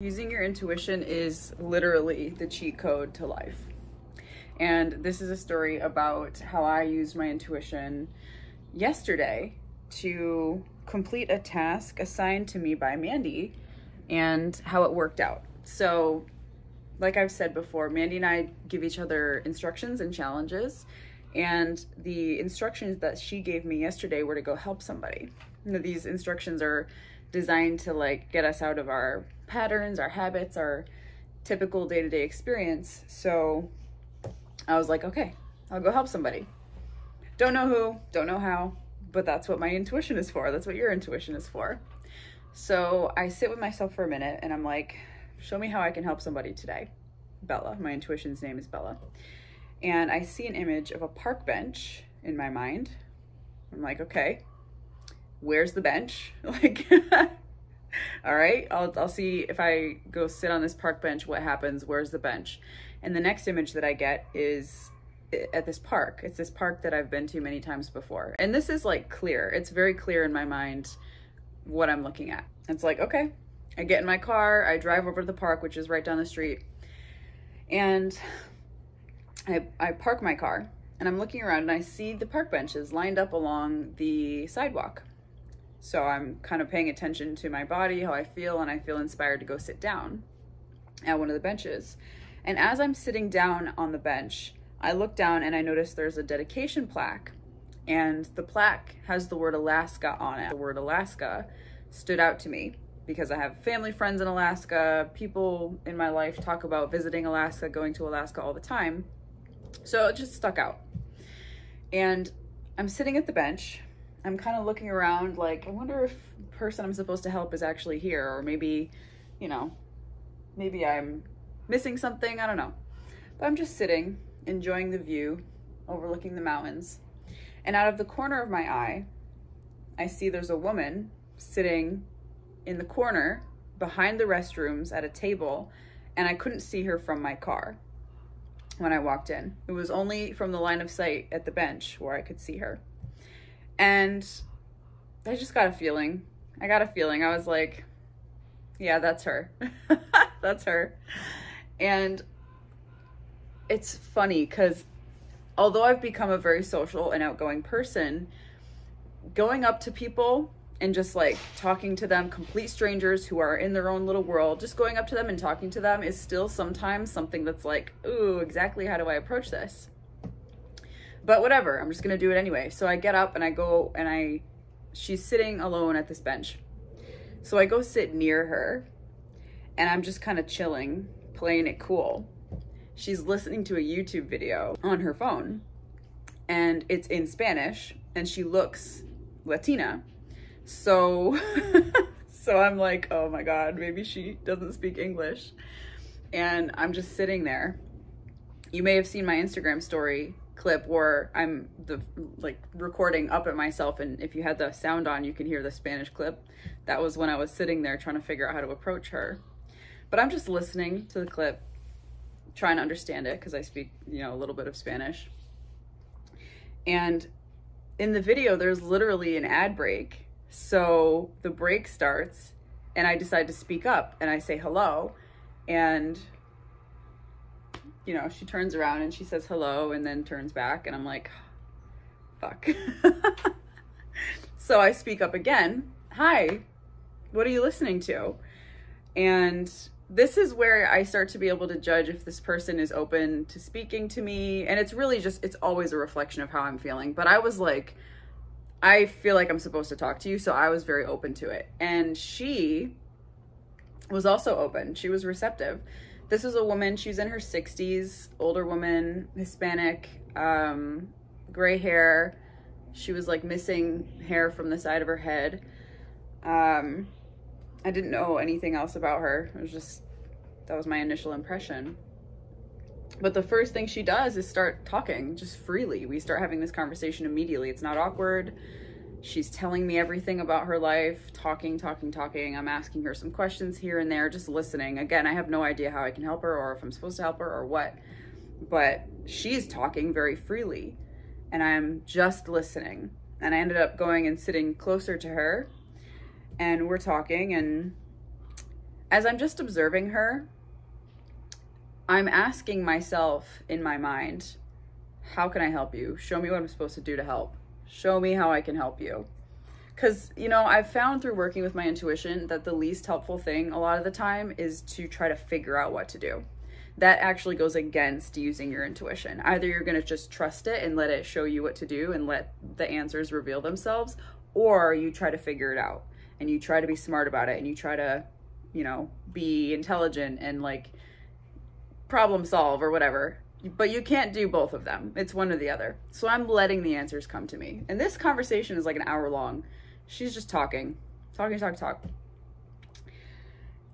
Using your intuition is literally the cheat code to life. And this is a story about how I used my intuition yesterday to complete a task assigned to me by Mandy and how it worked out. So, like I've said before, Mandy and I give each other instructions and challenges, and the instructions that she gave me yesterday were to go help somebody. You know, these instructions are designed to like get us out of our patterns, our habits, our typical day-to-day experience. So I was like, okay, I'll go help somebody. Don't know who, don't know how, but that's what my intuition is for. That's what your intuition is for. So I sit with myself for a minute and I'm like, show me how I can help somebody today. Bella, my intuition's name is Bella. And I see an image of a park bench in my mind. I'm like, okay, where's the bench? Like, all right, I'll see if I go sit on this park bench, what happens? Where's the bench? And the next image that I get is at this park. It's this park that I've been to many times before. And this is like clear. It's very clear in my mind what I'm looking at. It's like, okay, I get in my car, I drive over to the park, which is right down the street. And I park my car and I'm looking around and I see the park benches lined up along the sidewalk. So I'm kind of paying attention to my body, how I feel, and I feel inspired to go sit down at one of the benches. And as I'm sitting down on the bench, I look down and I notice there's a dedication plaque, and the plaque has the word Alaska on it. The word Alaska stood out to me because I have family friends in Alaska. People in my life talk about visiting Alaska, going to Alaska all the time. So it just stuck out. And I'm sitting at the bench. I'm kind of looking around like, I wonder if the person I'm supposed to help is actually here, or maybe, you know, maybe I'm missing something. I don't know. But I'm just sitting, enjoying the view, overlooking the mountains. And out of the corner of my eye, I see there's a woman sitting in the corner behind the restrooms at a table, and I couldn't see her from my car when I walked in. It was only from the line of sight at the bench where I could see her. And I just got a feeling. I was like, yeah, that's her. That's her. And it's funny because although I've become a very social and outgoing person, going up to people and just like talking to them, complete strangers who are in their own little world, just going up to them and talking to them is still sometimes something that's like, ooh, exactly how do I approach this? But whatever, I'm just gonna do it anyway. So I get up and I go and she's sitting alone at this bench. So I go sit near her and I'm just kind of chilling, playing it cool. She's listening to a YouTube video on her phone and it's in Spanish and she looks Latina. So, so I'm like, oh my God, maybe she doesn't speak English. And I'm just sitting there. You may have seen my Instagram story clip where I'm recording up at myself, and if you had the sound on, you can hear the Spanish clip. That was when I was sitting there trying to figure out how to approach her. But I'm just listening to the clip, trying to understand it because I speak, you know, a little bit of Spanish. And in the video, there's literally an ad break. So the break starts and I decide to speak up and I say hello, and you know, she turns around and she says hello and then turns back and I'm like, fuck. So I speak up again. Hi, what are you listening to? And this is where I start to be able to judge if this person is open to speaking to me. And it's really just, it's always a reflection of how I'm feeling. But I was like, I feel like I'm supposed to talk to you. So I was very open to it. And she was also open. She was receptive. This is a woman, she's in her 60s, older woman, Hispanic, gray hair. She was like missing hair from the side of her head. I didn't know anything else about her. It was just, that was my initial impression. But the first thing she does is start talking just freely. We start having this conversation immediately. It's not awkward. She's telling me everything about her life, talking. I'm asking her some questions here and there, just listening. Again, I have no idea how I can help her or if I'm supposed to help her or what, but she's talking very freely and I'm just listening. And I ended up going and sitting closer to her and we're talking, and as I'm just observing her, I'm asking myself in my mind, how can I help you? Show me what I'm supposed to do to help. Show me how I can help you. Because, you know, I've found through working with my intuition that the least helpful thing a lot of the time is to try to figure out what to do. That actually goes against using your intuition. Either you're going to just trust it and let it show you what to do and let the answers reveal themselves, or you try to figure it out and you try to be smart about it and you try to, you know, be intelligent and like problem solve or whatever. But you can't do both of them. It's one or the other. So I'm letting the answers come to me. And this conversation is like an hour long. She's just talking.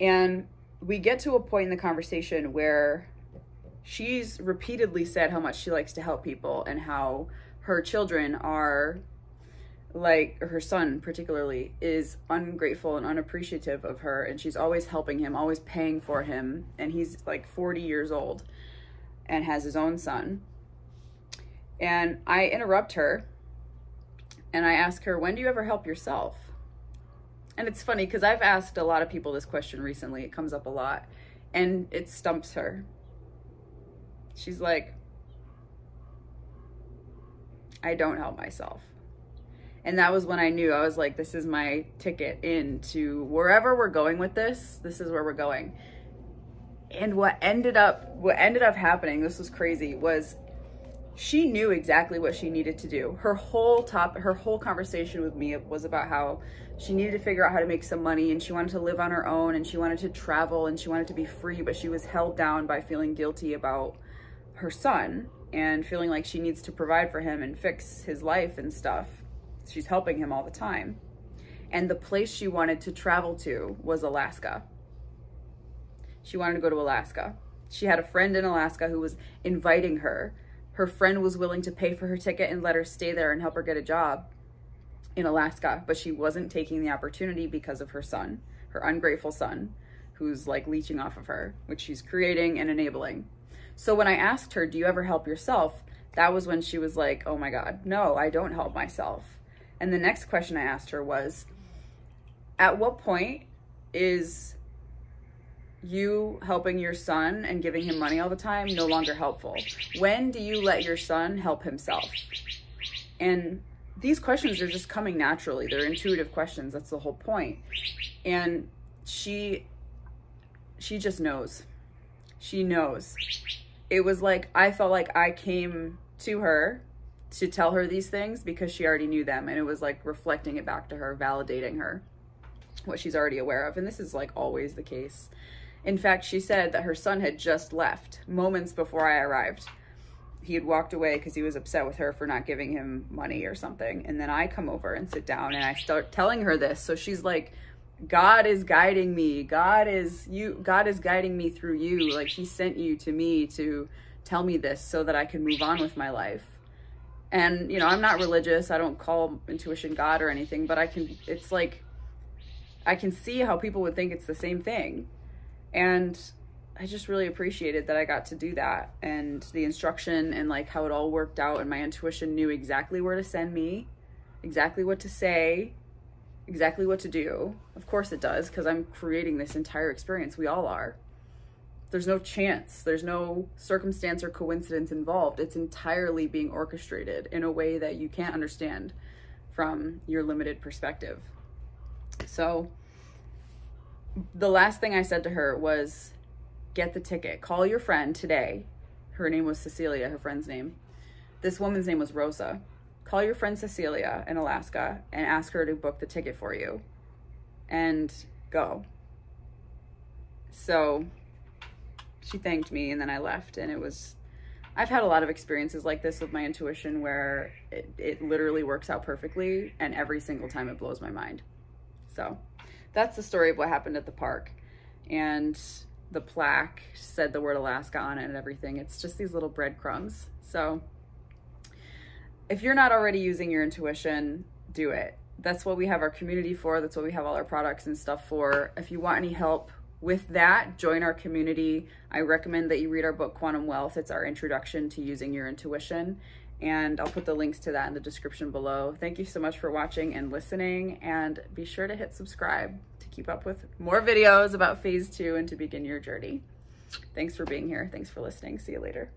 And we get to a point in the conversation where she's repeatedly said how much she likes to help people and how her children are, like her son particularly, is ungrateful and unappreciative of her. And she's always helping him, always paying for him. And he's like 40 years old and has his own son. And I interrupt her and I ask her, when do you ever help yourself? And it's funny because I've asked a lot of people this question recently. It comes up a lot and it stumps her. She's like, I don't help myself. And that was when I knew, I was like, this is my ticket into wherever we're going with this. This is where we're going. And what ended up happening, this was crazy, was she knew exactly what she needed to do. Her whole conversation with me was about how she needed to figure out how to make some money and she wanted to live on her own and she wanted to travel and she wanted to be free, but she was held down by feeling guilty about her son and feeling like she needs to provide for him and fix his life and stuff. She's helping him all the time. And the place she wanted to travel to was Alaska. She wanted to go to Alaska. She had a friend in Alaska who was inviting her. Her friend was willing to pay for her ticket and let her stay there and help her get a job in Alaska, but she wasn't taking the opportunity because of her son, her ungrateful son, who's like leeching off of her, which she's creating and enabling. So when I asked her, do you ever help yourself? That was when she was like, oh my God, no, I don't help myself. And the next question I asked her was, at what point is you helping your son and giving him money all the time no longer helpful? When do you let your son help himself? And these questions are just coming naturally. They're intuitive questions. That's the whole point. And she just knows. She knows. It was like, I felt like I came to her to tell her these things because she already knew them. And it was like reflecting it back to her, validating her, what she's already aware of. And this is like always the case. In fact, she said that her son had just left moments before I arrived. He had walked away because he was upset with her for not giving him money or something. And then I come over and sit down and I start telling her this. So she's like, God is guiding me. God is guiding me through you. Like he sent you to me to tell me this so that I can move on with my life. And, you know, I'm not religious. I don't call intuition God or anything, but it's like, I can see how people would think it's the same thing. And I just really appreciated that I got to do that, and the instruction and like how it all worked out, and my intuition knew exactly where to send me, exactly what to say, exactly what to do. Of course it does, because I'm creating this entire experience. We all are. There's no chance. There's no circumstance or coincidence involved. It's entirely being orchestrated in a way that you can't understand from your limited perspective. So the last thing I said to her was, get the ticket. Call your friend today. Her name was Cecilia, her friend's name. This woman's name was Rosa. Call your friend Cecilia in Alaska and ask her to book the ticket for you and go. So she thanked me and then I left, and I've had a lot of experiences like this with my intuition where it literally works out perfectly, and every single time it blows my mind. So that's the story of what happened at the park. And the plaque said the word Alaska on it and everything. It's just these little breadcrumbs. So if you're not already using your intuition, do it. That's what we have our community for. That's what we have all our products and stuff for. If you want any help with that, join our community. I recommend that you read our book, Quantum Wealth. It's our introduction to using your intuition. And I'll put the links to that in the description below. Thank you so much for watching and listening, and be sure to hit subscribe to keep up with more videos about phase 2 and to begin your journey. Thanks for being here. Thanks for listening. See you later.